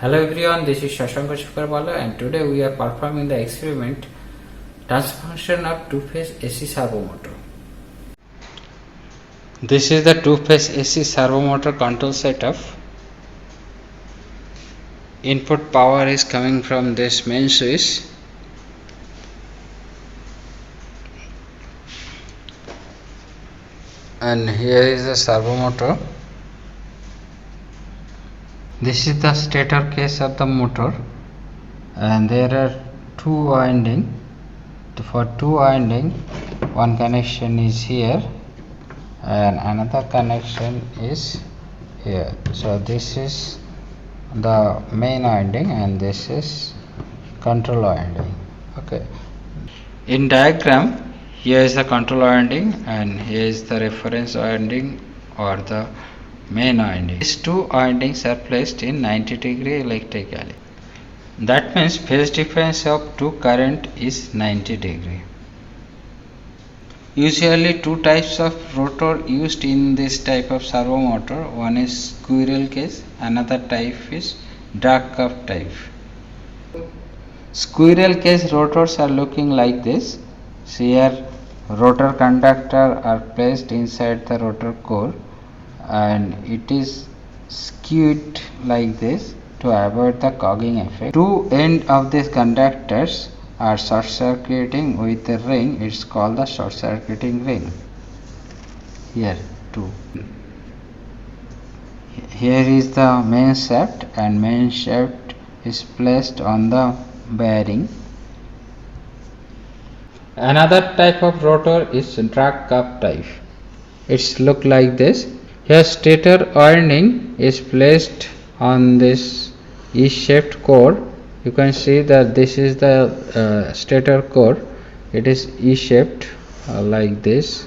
Hello everyone, this is Shashank Chakrabarty and today we are performing the experiment transfunction of two-phase AC servo motor. This is the two-phase AC servo motor control setup. Input power is coming from this main switch. And here is the servo motor. This is the stator case of the motor, and there are two windings. For two winding, one connection is here and another connection is here. So this is the main winding and this is control winding. Okay. In diagram, here is the control winding and here is the reference winding or the main winding. These two windings are placed in 90-degree electrically. That means phase difference of two current is 90-degree. Usually two types of rotor used in this type of servo motor. One is squirrel cage, another type is drag cup type. Squirrel cage rotors are looking like this. See here, rotor conductor are placed inside the rotor core and it is skewed like this to avoid the cogging effect. Two ends of these conductors are short circuiting with a ring. It's called the short circuiting ring. Here two. Here is the main shaft and main shaft is placed on the bearing. Another type of rotor is drag cup type. It's look like this. Here stator winding is placed on this E-shaped core. You can see that this is the stator core. It is E-shaped like this,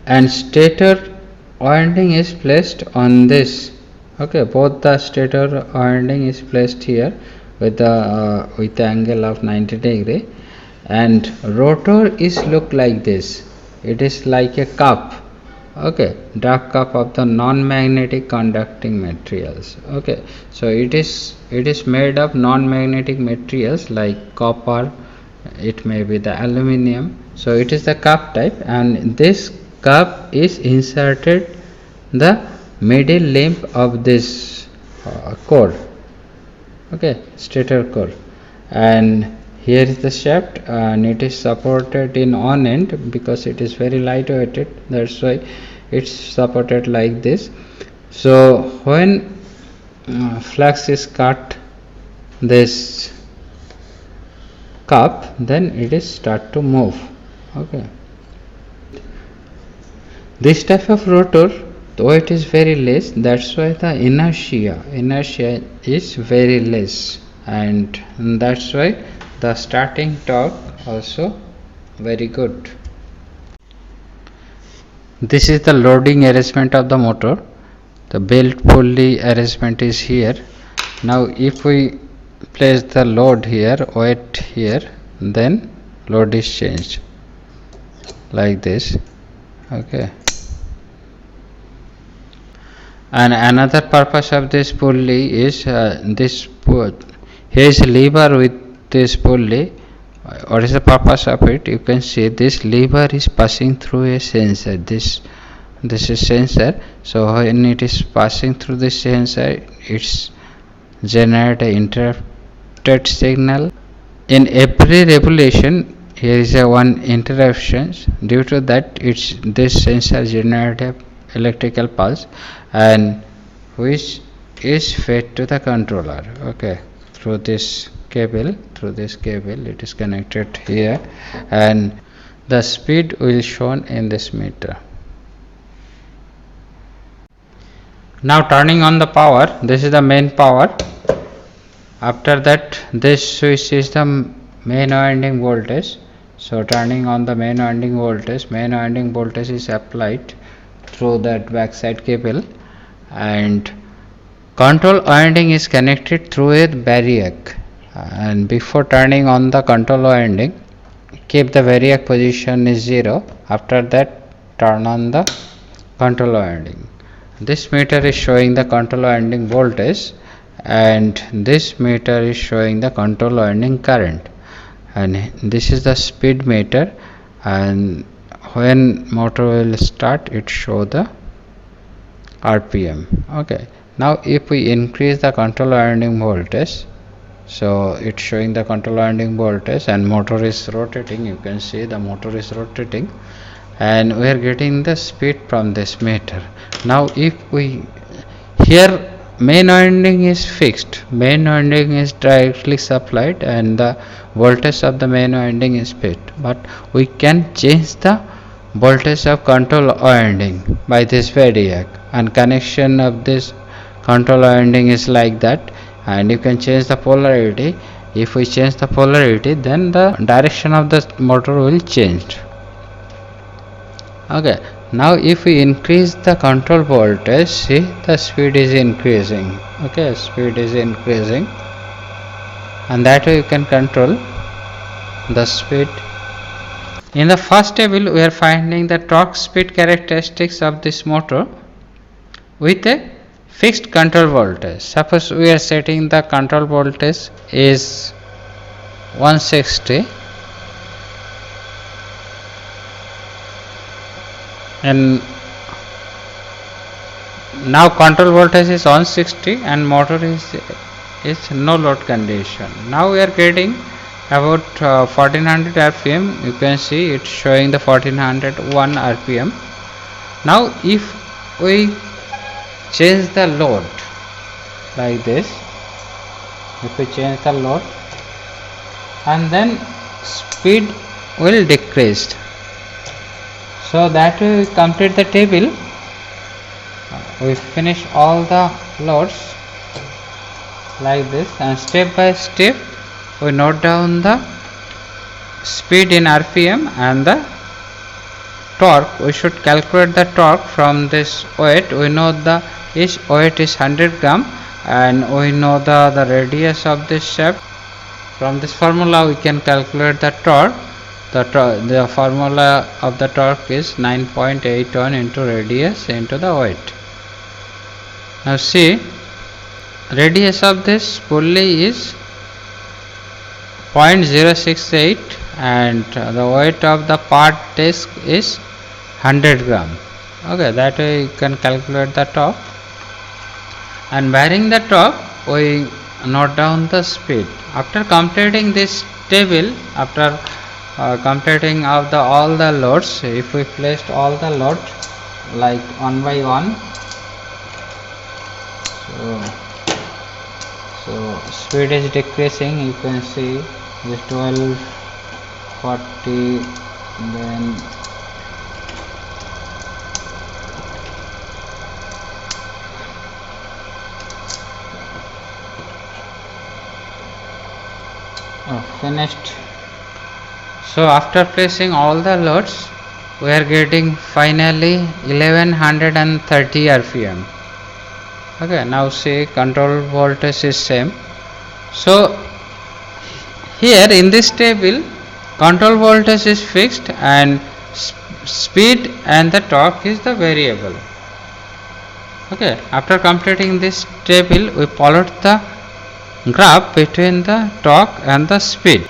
and stator winding is placed on this. Okay, both the stator winding is placed here with the angle of 90-degree, and rotor is look like this. It is like a cup. Okay, drag cup of the non-magnetic conducting materials. Okay, so it is made of non-magnetic materials like copper, it may be the aluminium. So it is the cup type, and this cup is inserted the middle limb of this core. Okay, stator core, and here is the shaft and it is supported in on end because it is very lightweighted. That's why it's supported like this. So when flux is cut this cup, then it is start to move. Okay, this type of rotor, the weight is very less, that's why the inertia is very less, and that's why the starting torque also very good. This is the loading arrangement of the motor. The belt pulley arrangement is here. Now if we place the load here, weight here, then load is changed like this. Okay, and another purpose of this pulley is here is a lever with this pulley. What is the purpose of it? You can see this lever is passing through a sensor. This is sensor. So when it is passing through the sensor, it's generate an interrupted signal. In every revolution, here is a one interruption. Due to that, this sensor generate a electrical pulse, and which is fed to the controller. Okay, through this cable it is connected here, and the speed will shown in this meter. Now turning on the power, this is the main power. After that, this switch is the main winding voltage. So turning on the main winding voltage is applied through that backside cable, and control winding is connected through a variac. And before turning on the control winding, keep the variac position is 0. After that, turn on the control winding, this meter is showing the control winding voltage, and this meter is showing the control winding current, and this is the speed meter, and when motor will start it show the RPM. Okay, now if we increase the control winding voltage, so it's showing the control winding voltage and motor is rotating. You can see the motor is rotating, and we are getting the speed from this meter. Now if we, here main winding is fixed, main winding is directly supplied and the voltage of the main winding is fixed, but we can change the voltage of control winding by this variac, and connection of this control winding is like that, and you can change the polarity. If we change the polarity, then the direction of the motor will change. Okay, now if we increase the control voltage, see the speed is increasing. Okay, speed is increasing, and that way you can control the speed. In the first table we are finding the torque speed characteristics of this motor with a fixed control voltage. Suppose we are setting the control voltage is 160, and now control voltage is 160 and motor is no load condition. Now we are getting about 1400 rpm. You can see it's showing the 1401 rpm. Now if we change the load like this, if we change the load, and then speed will decrease. So that we complete the table. We finish all the loads like this, and step by step we note down the speed in rpm and the torque. We should calculate the torque from this weight. We know the each weight is 100 gram, and we know the radius of this shaft. From this formula we can calculate the torque. The formula of the torque is 9.81 into radius into the weight. Now see, radius of this pulley is 0.068 and the weight of the part disc is 100 gram. Okay, that way you can calculate the torque, and varying the torque we note down the speed. After completing this table, after completing of the all the loads, if we placed all the loads like one by one, so speed is decreasing. You can see this 12, 40, then finished. So after placing all the loads, we are getting finally 1130 rpm. Okay, now see control voltage is same. So here in this table control voltage is fixed and speed and the torque is the variable. Okay, after completing this table we plot the graph between the torque and the speed.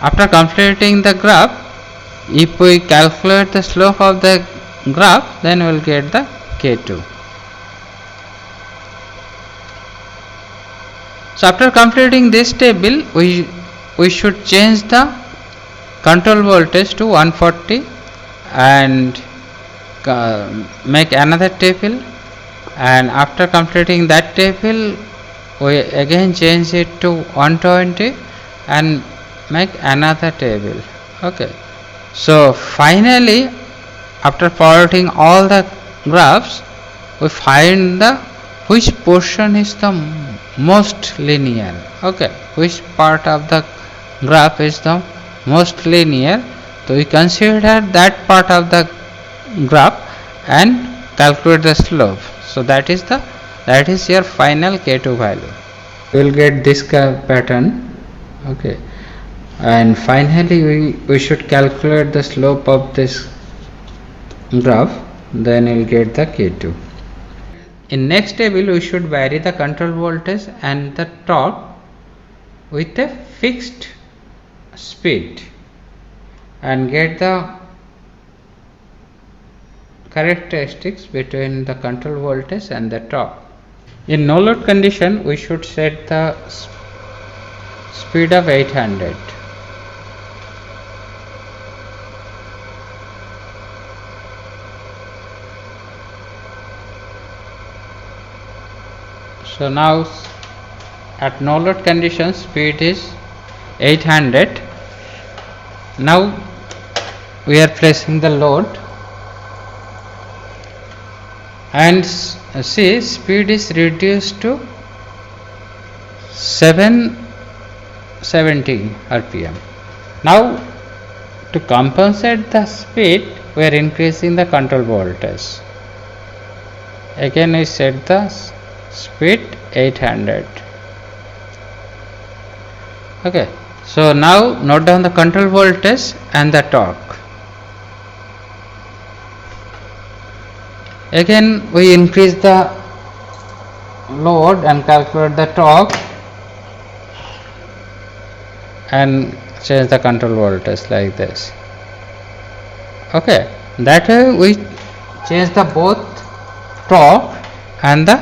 After completing the graph, if we calculate the slope of the graph, then we will get the K2. So after completing this table, we should change the control voltage to 140 and make another table, and after completing that table we again change it to 120 and make another table. Okay, so finally after plotting all the graphs we find the which portion is the most linear. Okay, which part of the graph is the most linear, so we consider that part of the graph and calculate the slope. So that is your final K2 value. You will get this pattern. Okay, and finally we should calculate the slope of this graph. then you will get the K2. In next table we should vary the control voltage and the torque with a fixed speed and get the characteristics between the control voltage and the torque. In no load condition we should set the speed of 800. So now at no load condition speed is 800. Now we are placing the load and see speed is reduced to 770 rpm. Now to compensate the speed we are increasing the control voltage. Again we set the speed 800. Okay, so now note down the control voltage and the torque. Again we increase the load and calculate the torque and change the control voltage like this. Okay, that way we change the both torque and the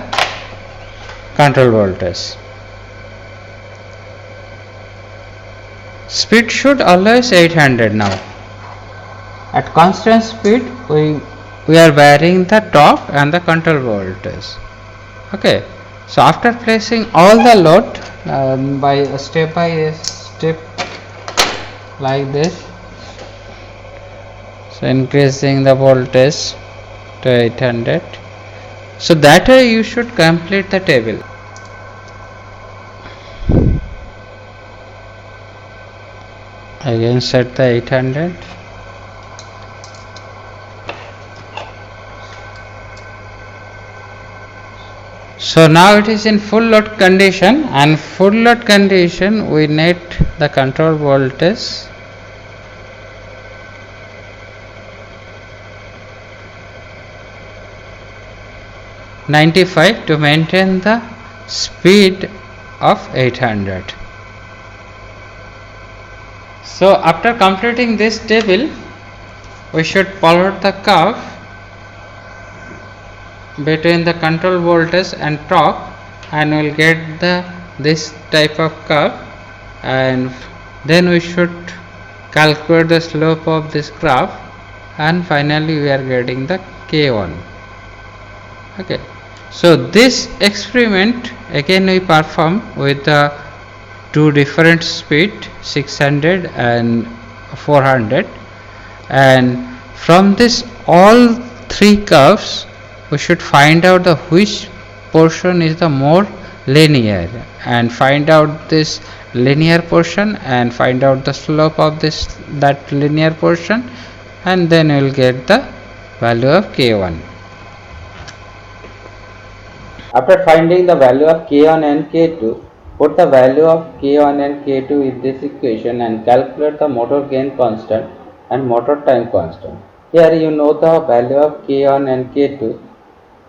control voltage. Speed should always 800 now. At constant speed we are varying the torque and the control voltage. Okay, so after placing all the load by step like this, so increasing the voltage to 800. So that way you should complete the table. Again set the 800. So now it is in full load condition, and full load condition we need the control voltage (95) to maintain the speed of 800. So after completing this table we should plot the curve between the control voltage and torque, and we will get this type of curve, and then we should calculate the slope of this graph, and finally we are getting the K1. Okay, so this experiment again we perform with the two different speed 600 and 400, and from this all three curves we should find out the which portion is the more linear, and find out this linear portion and find out the slope of that linear portion, and then we will get the value of K1. After finding the value of K1 and K2, put the value of K1 and K2 in this equation and calculate the motor gain constant and motor time constant. Here you know the value of K1 and K2,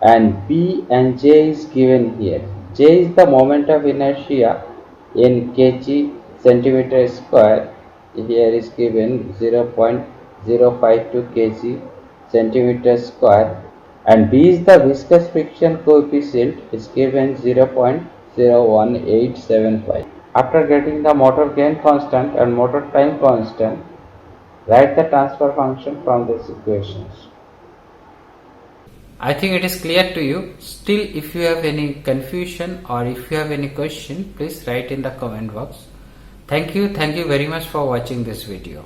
and B and J is given here. J is the moment of inertia in kg centimeter square. Here is given 0.052 kg centimeter square, and B is the viscous friction coefficient, is given 0.01875. After getting the motor gain constant and motor time constant, write the transfer function from these equations. I think it is clear to you. Still, if you have any confusion or if you have any question, please write in the comment box. Thank you very much for watching this video.